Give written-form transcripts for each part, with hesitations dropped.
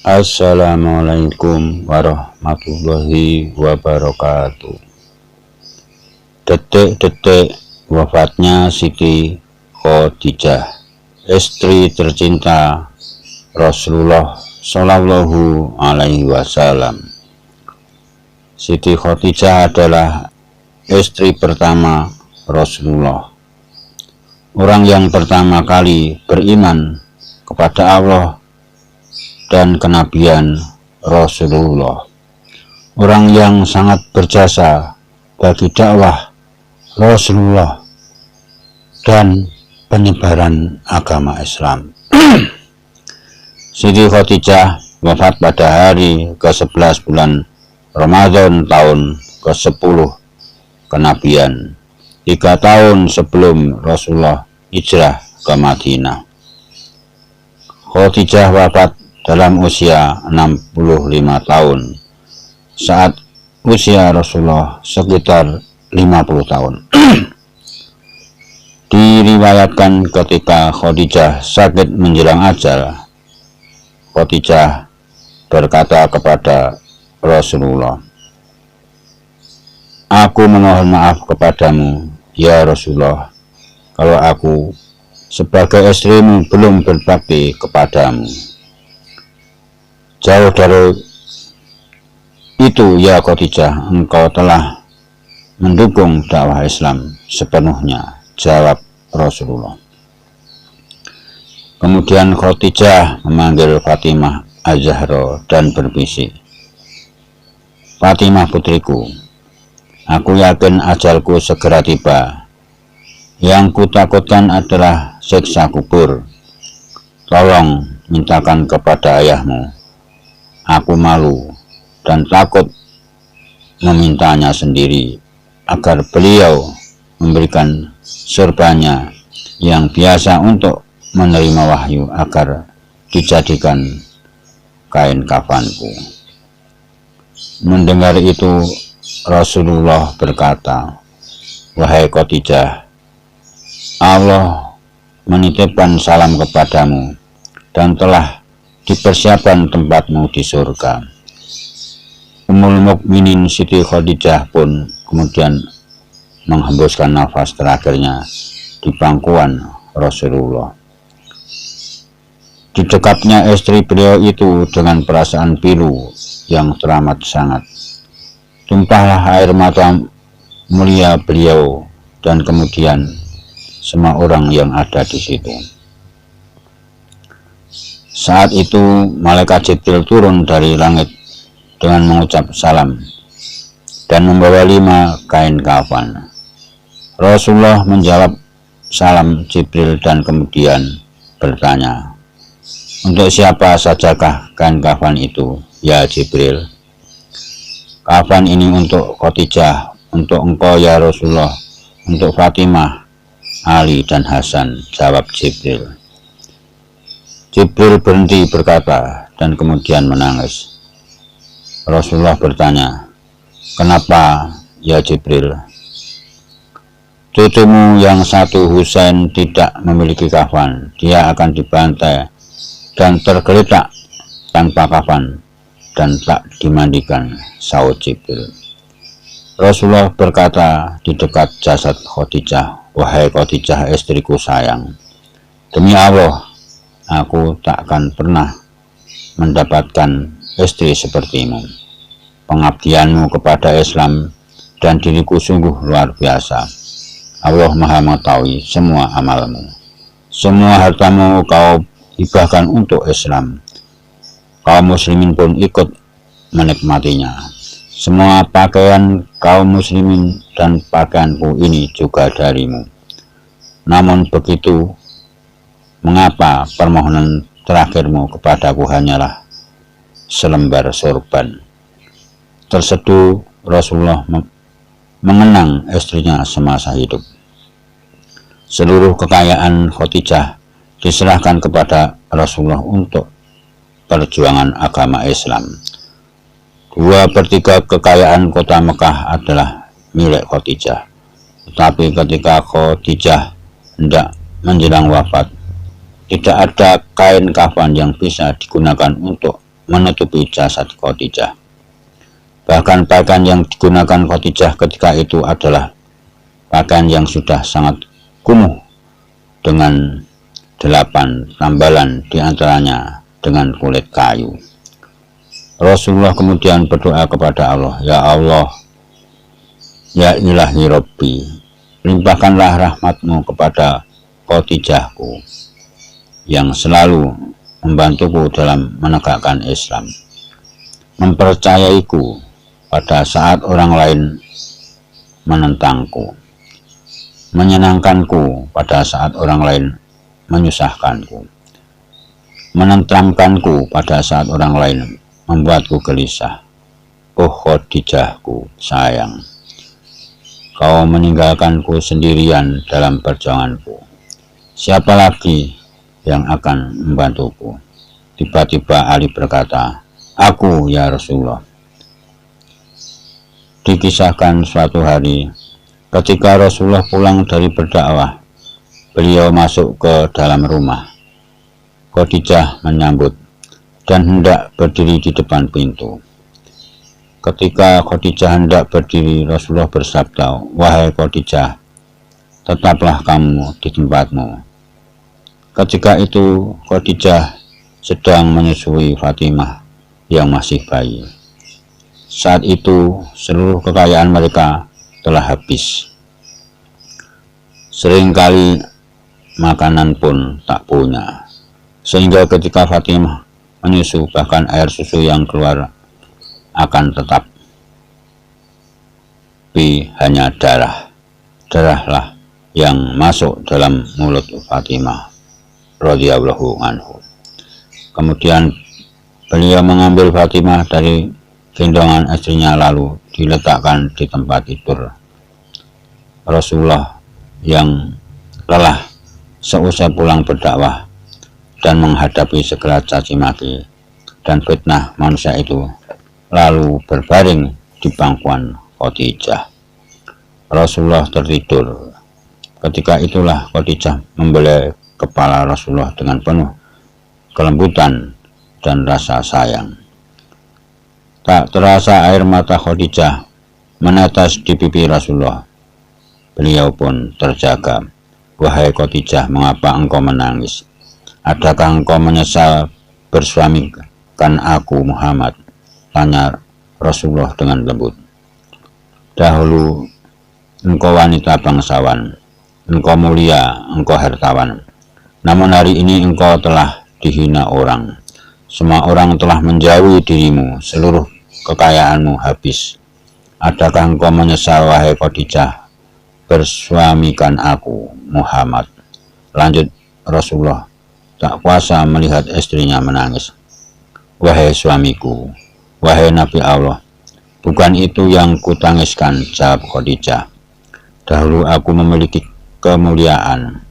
Assalamualaikum warahmatullahi wabarakatuh. Detik-detik wafatnya Siti Khadijah, istri tercinta Rasulullah Shallallahu Alaihi Wasallam. Siti Khadijah adalah istri pertama Rasulullah, orang yang pertama kali beriman kepada Allah dan kenabian Rasulullah, orang yang sangat berjasa bagi dakwah Rasulullah dan penyebaran agama Islam. Siti Khadijah wafat pada hari ke-11 bulan Ramadan tahun ke-10 kenabian, 3 tahun sebelum Rasulullah hijrah ke Madinah. Khadijah wafat dalam usia 65 tahun, saat usia Rasulullah sekitar 50 tahun. Diriwayatkan ketika Khadijah sakit menjelang ajal, Khadijah berkata kepada Rasulullah, "Aku memohon maaf kepadamu, ya Rasulullah, kalau aku sebagai istrimu belum berbakti kepadamu. Jauh dari itu, ya Khadijah, engkau telah mendukung dakwah Islam sepenuhnya," jawab Rasulullah. Kemudian Khadijah memanggil Fatimah Az-Zahra dan berbisik, "Fatimah putriku, aku yakin ajalku segera tiba. Yang kutakutkan adalah siksa kubur. Tolong mintakan kepada ayahmu. Aku malu dan takut memintanya sendiri agar beliau memberikan surbannya yang biasa untuk menerima wahyu agar dijadikan kain kafanku." Mendengar itu, Rasulullah berkata, "Wahai Khadijah, Allah menitipkan salam kepadamu dan telah dipersiapkan tempatmu di surga." Ummul Mukminin Siti Khadijah pun kemudian menghembuskan nafas terakhirnya di pangkuan Rasulullah. Di dekatnya istri beliau itu dengan perasaan pilu yang teramat sangat. Tumpahlah air mata mulia beliau dan kemudian semua orang yang ada di situ. Saat itu malaikat Jibril turun dari langit dengan mengucap salam dan membawa 5 kain kafan. Rasulullah menjawab salam Jibril dan kemudian bertanya, "Untuk siapa sajakah kain kafan itu, ya Jibril?" "Kafan ini untuk Khadijah, untuk engkau ya Rasulullah, untuk Fatimah, Ali dan Hasan," jawab Jibril. Jibril berhenti berkata dan kemudian menangis. Rasulullah bertanya, "Kenapa ya Jibril?" "Cucumu yang satu Husain tidak memiliki kafan. Dia akan dibantai dan tergeletak tanpa kafan dan tak dimandikan," sahut Jibril. Rasulullah berkata di dekat jasad Khadijah, "Wahai Khadijah, istriku sayang, demi Allah, aku tak akan pernah mendapatkan istri sepertimu. Pengabdianmu kepada Islam dan diriku sungguh luar biasa. Allah Maha mengetahui semua amalmu. Semua hartamu kau hibahkan untuk Islam. Kaum muslimin pun ikut menikmatinya. Semua pakaian kaum muslimin dan pakaianku ini juga darimu. Namun begitu, mengapa permohonan terakhirmu kepadaku hanyalah selembar sorban?" Terseduh Rasulullah mengenang istrinya semasa hidup. Seluruh kekayaan Khadijah diserahkan kepada Rasulullah untuk perjuangan agama Islam. 2/3 kekayaan kota Mekah adalah milik Khadijah. Tetapi ketika Khadijah hendak menjelang wafat, tidak ada kain kafan yang bisa digunakan untuk menutupi jasad Khadijah. Bahkan pakaian yang digunakan Khadijah ketika itu adalah pakaian yang sudah sangat kumuh dengan 8 tambalan diantaranya dengan kulit kayu. Rasulullah kemudian berdoa kepada Allah, "Ya Allah, ya ilahi Rabbi, limpahkanlah rahmatmu kepada Khadijahku yang selalu membantuku dalam menegakkan Islam, mempercayaiku pada saat orang lain menentangku, menyenangkanku pada saat orang lain menyusahkanku, menentramkanku pada saat orang lain membuatku gelisah. Oh Khadijahku sayang, kau meninggalkanku sendirian dalam perjuanganku. Siapa lagi yang akan membantuku?" Tiba-tiba Ali berkata, "Aku ya Rasulullah." Dikisahkan suatu hari ketika Rasulullah pulang dari berdakwah, beliau masuk ke dalam rumah. Khadijah menyambut dan hendak berdiri di depan pintu. Ketika Khadijah hendak berdiri, Rasulullah bersabda, "Wahai Khadijah, tetaplah kamu di tempatmu." Ketika itu Khadijah sedang menyusui Fatimah yang masih bayi. Saat itu seluruh kekayaan mereka telah habis. Seringkali makanan pun tak punya, sehingga ketika Fatimah menyusu, bahkan air susu yang keluar akan tetap hanya darahlah yang masuk dalam mulut Fatimah radhiyallahu anhu. Kemudian beliau mengambil Fatimah dari gendongan istrinya lalu diletakkan di tempat tidur Rasulullah yang lelah seusai pulang berdakwah dan menghadapi segala caci maki dan fitnah manusia itu, lalu berbaring di pangkuan Khadijah. Rasulullah tertidur. Ketika itulah Khadijah membelai kepala Rasulullah dengan penuh kelembutan dan rasa sayang. Tak terasa air mata Khadijah menetes di pipi Rasulullah. Beliau pun terjaga. "Wahai Khadijah, mengapa engkau menangis? Adakah engkau menyesal bersuamikan aku Muhammad?" tanya Rasulullah dengan lembut. "Dahulu engkau wanita bangsawan, engkau mulia, engkau hartawan. Namun hari ini engkau telah dihina orang. Semua orang telah menjauhi dirimu, seluruh kekayaanmu habis. Adakah engkau menyesal, wahai Khadijah, bersuamikan aku Muhammad?" Lanjut Rasulullah tak kuasa melihat istrinya menangis. "Wahai suamiku, wahai Nabi Allah, bukan itu yang kutangiskan," jawab Khadijah. "Dahulu aku memiliki kemuliaan.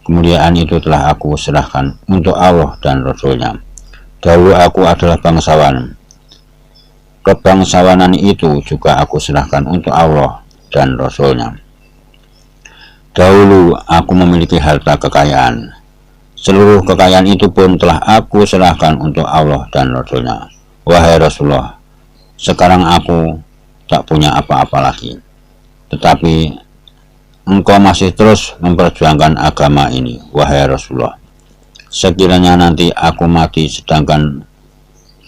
Kemuliaan itu telah aku serahkan untuk Allah dan Rasul-Nya. Dahulu aku adalah bangsawan. Kebangsawanan itu juga aku serahkan untuk Allah dan Rasul-Nya. Dahulu aku memiliki harta kekayaan. Seluruh kekayaan itu pun telah aku serahkan untuk Allah dan Rasul-Nya. Wahai Rasulullah, sekarang aku tak punya apa-apa lagi. Tetapi engkau masih terus memperjuangkan agama ini, wahai Rasulullah. Sekiranya nanti aku mati sedangkan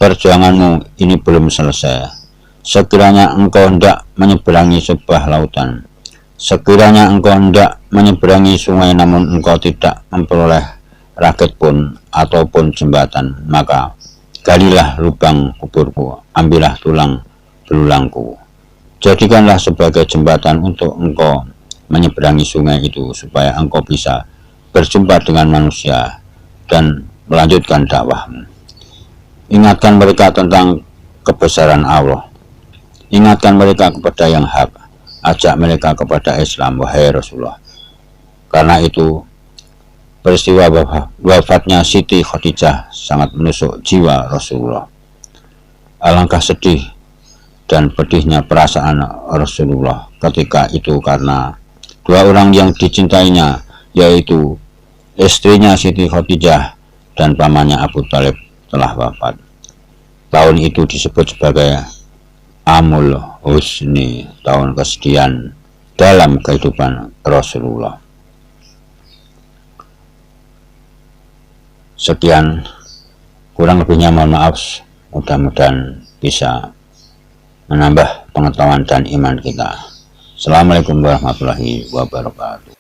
perjuanganmu ini belum selesai, sekiranya engkau hendak menyeberangi sebuah lautan, sekiranya engkau hendak menyeberangi sungai namun engkau tidak memperoleh rakit pun ataupun jembatan, maka galilah lubang kuburku, ambillah tulang belulangku, jadikanlah sebagai jembatan untuk engkau menyeberangi sungai itu supaya engkau bisa berjumpa dengan manusia dan melanjutkan dakwahmu. Ingatkan mereka tentang kebesaran Allah. Ingatkan mereka kepada yang hak. Ajak mereka kepada Islam, wahai Rasulullah." Karena itu peristiwa wafatnya Siti Khadijah sangat menusuk jiwa Rasulullah. Alangkah sedih dan pedihnya perasaan Rasulullah ketika itu karena dua orang yang dicintainya, yaitu istrinya Siti Khadijah dan pamannya Abu Thalib, telah wafat. tahun itu disebut sebagai Amul Husni, tahun kesedihan dalam kehidupan Rasulullah. Sekian, kurang lebihnya mohon maaf, mudah-mudahan bisa menambah pengetahuan dan iman kita. Assalamualaikum warahmatullahi wabarakatuh.